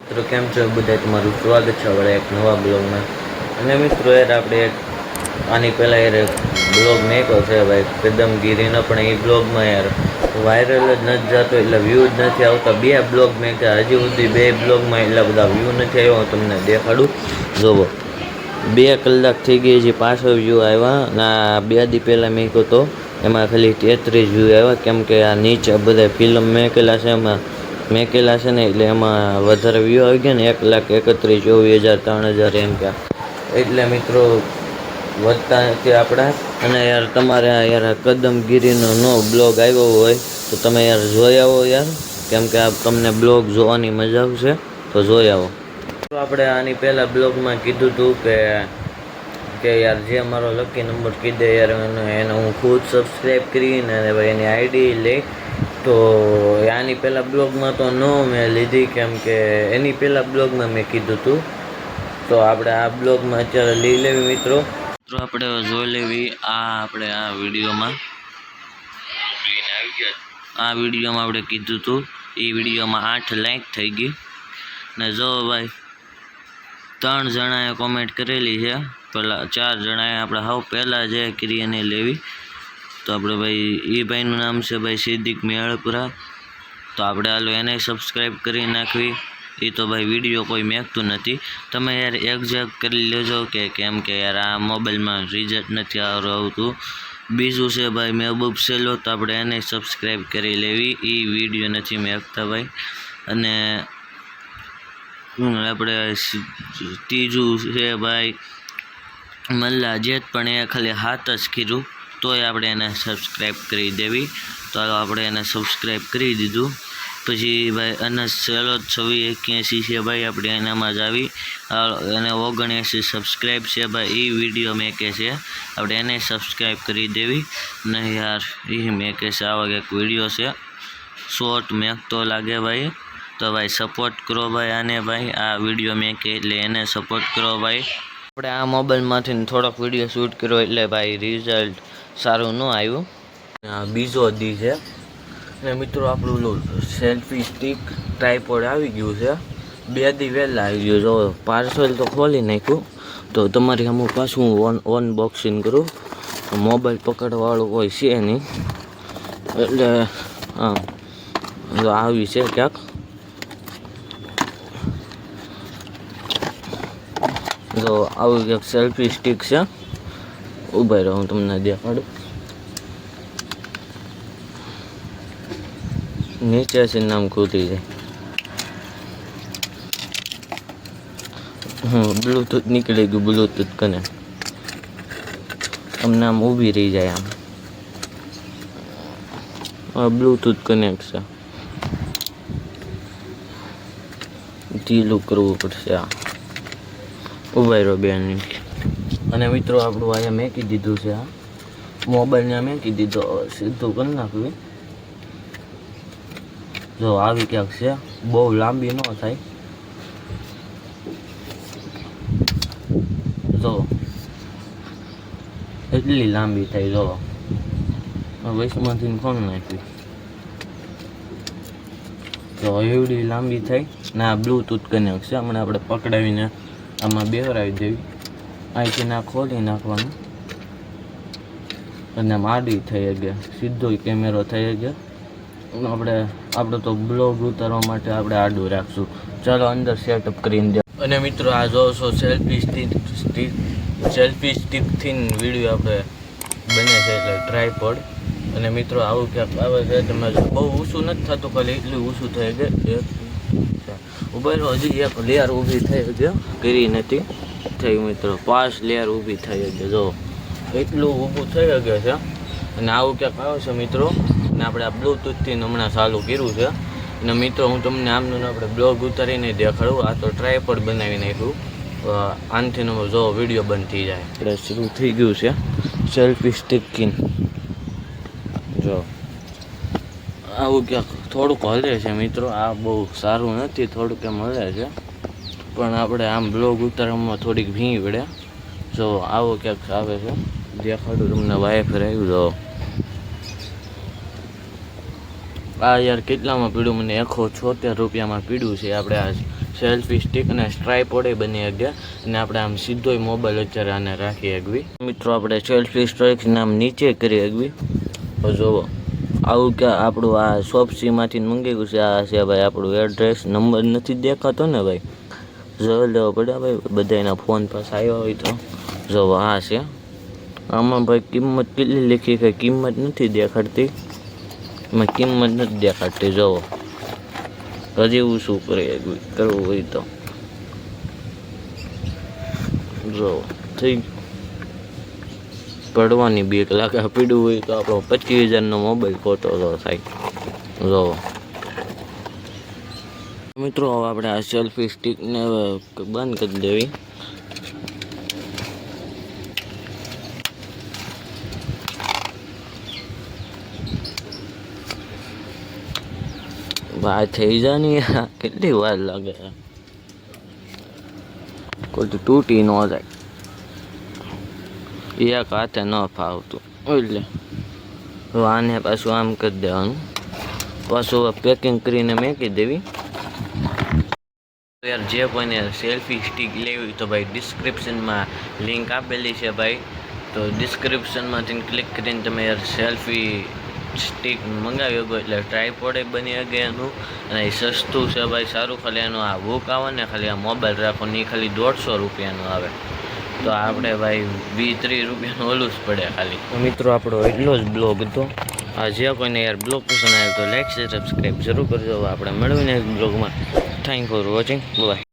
મિત્રો કેમ છો બધા, તમારું સ્વાગત છે હવે એક નવા બ્લોગમાં। અને મિત્રો યાર આપણે આની પહેલાં યાર બ્લોગ મેક્યો છે ભાઈ કદમગીરીનો, પણ એ બ્લોગમાં યાર વાયરલ જ નથી જતો, એટલે વ્યૂ જ નથી આવતા। બે બ્લોગ મેક્યા, હજી સુધી બે બ્લોગમાં એટલા બધા વ્યૂ નથી આવ્યા। હું તમને દેખાડું, જોવો 2 કલાક થઈ ગઈ, હજી 500 વ્યૂ આવ્યા। ના 2 દી પહેલાં મેક્યો તો એમાં ખાલી 33 વ્યૂ આવ્યા, કેમ કે આ નીચે બધા ફિલ્મ મેકેલા છે એમાં મેકેલા છે ને, એટલે એમાં વધારે વ્યૂ આવી ગયા ને 1,31,24,000 3,000 એમ કે, એટલે મિત્રો વધતા નથી આપણા। અને યાર તમારે યાર કદમગીરીનો નો બ્લોગ આવ્યો હોય તો તમે યાર જોઈ આવો યાર, કેમ કે આ તમને બ્લોગ જોવાની મજા આવશે, તો જોઈ આવો। આપણે આની પહેલાં બ્લોગમાં કીધું હતું કે યાર જે મારો લકી નંબર કીધે યાર એને હું ખુદ સબસ્ક્રાઈબ કરીને અને ભાઈ એની આઈડી લઈ, તો આની પહેલાં બ્લોગમાં તો ન મેં લીધી, કેમ કે એની પહેલાં બ્લોગમાં મેં કીધું હતું। તો આપણે આ બ્લોગમાં અત્યારે લઈ લેવી મિત્રો આપણે જોઈ લેવી આપણે આ વિડીયોમાં આપણે કીધું હતું, એ વિડીયોમાં 8 લાઈક થઈ ગઈ ને જો ભાઈ 3 જણાએ કોમેન્ટ કરેલી છે, પેલા 4 જણાએ આપણે હાવ પહેલાં જે કરી એને લેવી। તો આપણે ભાઈ એ ભાઈનું નામ છે ભાઈ સિદ્દીક મેળપુરા, તો આપણે હાલો એને સબસ્ક્રાઈબ કરી નાખવી। એ તો ભાઈ વિડીયો કોઈ મેકતું નથી, તમે યાર એક્ઝેક્ટ કરી લેજો કે કેમ કે યાર આ મોબાઈલમાં રિઝલ્ટ નથી આવતું। બીજું છે ભાઈ મહેબૂબ સેલો, તો આપણે એને સબસ્ક્રાઈબ કરી લેવી, એ વિડીયો નથી મેકતા ભાઈ। અને આપણે ત્રીજું છે ભાઈ મલ્લા જેત, પણ એ ખાલી 7 જ કીધું, તોય આપણે એને સબસ્ક્રાઈબ કરી દેવી। તો આપણે એને સબસ્ક્રાઈબ કરી દીધું। પછી ભાઈ અનસ સેલો 2681 છે ભાઈ, આપણે એનામાં જ આવી, એને 79 સબસ્ક્રાઈબ છે ભાઈ, એ વિડીયો મેકે છે, આપણે એને સબસ્ક્રાઈબ કરી દેવી। ને યાર એ મેકે છે આવા એક વિડીયો છે, શોર્ટ મેકતો લાગે ભાઈ, તો ભાઈ સપોર્ટ કરો ભાઈ આને ભાઈ, આ વિડીયો મેકે એટલે એને સપોર્ટ કરો ભાઈ। આપણે આ મોબાઈલમાંથી થોડોક વિડીયો શૂટ કર્યો એટલે ભાઈ રિઝલ્ટ સારું ન આવ્યું। બીજો દી છે ને મિત્રો આપણું સેલ્ફી સ્ટિક ટ્રાયપોડ આવી ગયું છે, 2 દી વહેલા આવી ગયું। જો પાર્સલ તો ખોલી નાખ્યું, તો તમારી અમુક પાછું હું અનબોક્સિંગ કરું, મોબાઈલ પકડવાવાળું કોઈ છે નહીં, એટલે હા જો આવી છે ક્યાંક, જો આવું ક્યાંક સેલ્ફી સ્ટિક છે, ઊભા રહો હું તમને દેખાડું। નીચે છે નામ કૂદી જાય, બ્લૂટૂથ નીકળી ગયું, બ્લૂટૂથ કનેક્ટ, અમને આમ ઊભી રહી જાય, આમ બ્લૂટૂથ કનેક્ટ છે, ઢીલું કરવું પડશે, આ ઊભા રહ્યો 2 મિનિટ। અને મિત્રો આપણું અહીંયા મેકી દીધું છે, આ મોબાઈલને મેકી દીધો, સીધું કરી નાખવી। જો આવી ક્યાંક છે, બહુ લાંબી ન થાય, જો એટલી લાંબી થાય, જો વૈશમાંથી કોણ નાખવી, તો એવડી લાંબી થાય ને આ બ્લૂટૂથ કનેક્ટ છે, હમણાં આપણે પકડાવીને આમાં બેહરાવી દેવી, અહીંથી ના ખોલી નાખવાનું અને આમ આડી થઈ ગયા, સીધો કેમેરો થઈ ગયા। આપણે તો બ્લોગ ઉતારવા માટે આપણે આડું રાખશું, ચાલો અંદર સેટઅપ કરીને દે। અને મિત્રો આ જો છો સેલ્ફી સ્ટિકથી વિડીયો આપણે બને છે, એટલે ટ્રાયપોડ। અને મિત્રો આવું ક્યાંક આવે છે, તમે બહુ ઊંચું નથી થતું, ખાલી એટલું ઊંચું થઈ ગયું, ઉભા હજી એક લેયર ઊભી થઈ ગયો, કરી નથી થઈ મિત્રો, 5 લેયર ઊભી થઈ ગઈ, જો એટલું ઊભું થઈ ગયું છે। અને આવું ક્યાંક આવે છે મિત્રો, અને આપણે આ બ્લૂટૂથથી હમણાં ચાલુ કર્યું છે। અને મિત્રો હું તમને આમનું આપણે બ્લોગ ઉતારીને દેખાડું, આ તો ટ્રાયપોડ બનાવી નાખ્યું, આનથી જો વિડીયો બંધ થઈ જાય, આપણે શરૂ થઈ ગયું છે સેલ્ફી સ્ટિકિંગ। જો આવું ક્યાંક થોડુંક હલે છે મિત્રો, આ બહુ સારું નથી, થોડુંક એમ હલે છે, પણ આપણે આમ બ્લોગ ઉતારવામાં થોડીક ભીં પડે। જો આવો ક્યાંક આવે છે, દેખાડું તમને વાઈફાઈ આવ્યું, જો આ યાર કેટલામાં પીડ્યું, મને 176 રૂપિયામાં પીડ્યું છે, આપણે આ સેલ્ફી સ્ટિક અને ટ્રાયપોડે બની ગયા અને આપણે આમ સીધો મોબાઈલ અત્યારે આને રાખી શકવી. મિત્રો આપણે સેલ્ફી સ્ટિક નામ નીચે કરી શકવી. તો જુઓ આવું કે આપણું આ શોપસીમાંથી મંગાવ્યું છે. આ છે ભાઈ આપણું એડ્રેસ. નંબર નથી દેખાતો ને ભાઈ, જોઈ લેવો પડે ભાઈ, બધાના ફોન પાસે આવ્યો હોય તો. જુઓ આ છે. આમાં ભાઈ કિંમત કેટલી લખી કે કિંમત નથી દેખાડતી, એમાં કિંમત નથી દેખાડતી. જુઓ હજી એવું શું કરવું હોય તો જો થઈ પડવાની બીક લાગે. પીડું હોય તો આપણો 25,000નો મોબાઈલ ખોટો તો થાય. જો મિત્રો હવે આપણે આ સેલ્ફી સ્ટિકને બંધ કરી દેવી. વાત થઈ જાય ને કેટલી વાર લાગે છે, કોઈ તો તૂટી ન જાય. એક હાથે ન ફાવતું એટલે આને પાછું આમ કરી દેવાનું, પાછું પેકિંગ કરીને મૂકી દેવી. યાર જે કોઈને સેલ્ફી સ્ટિક લેવી તો ભાઈ ડિસ્ક્રિપ્શનમાં લિંક આપેલી છે ભાઈ, તો ડિસ્ક્રિપ્શનમાંથી ક્લિક કરીને તમે યાર સેલ્ફી સ્ટિક મંગાવી શકો. એટલે ટ્રાયપોડે બની શકે એનું, અને એ સસ્તું છે ભાઈ, સારું. ખાલી એનું આ હુક આવે ને, ખાલી આ મોબાઈલ રાખો ને, એ ખાલી 150 રૂપિયાનું આવે. તો આપણે ભાઈ 20-30 રૂપિયાનું ઓલું જ પડે ખાલી. તો મિત્રો આપણો એટલો જ બ્લોગ હતો. આ જે કોઈને યાર બ્લોગ પસંદ આવે તો લાઈક શેર સબસ્ક્રાઈબ જરૂર કરજો. આપણે મળવીને બ્લોગમાં. Thank for watching. બાય.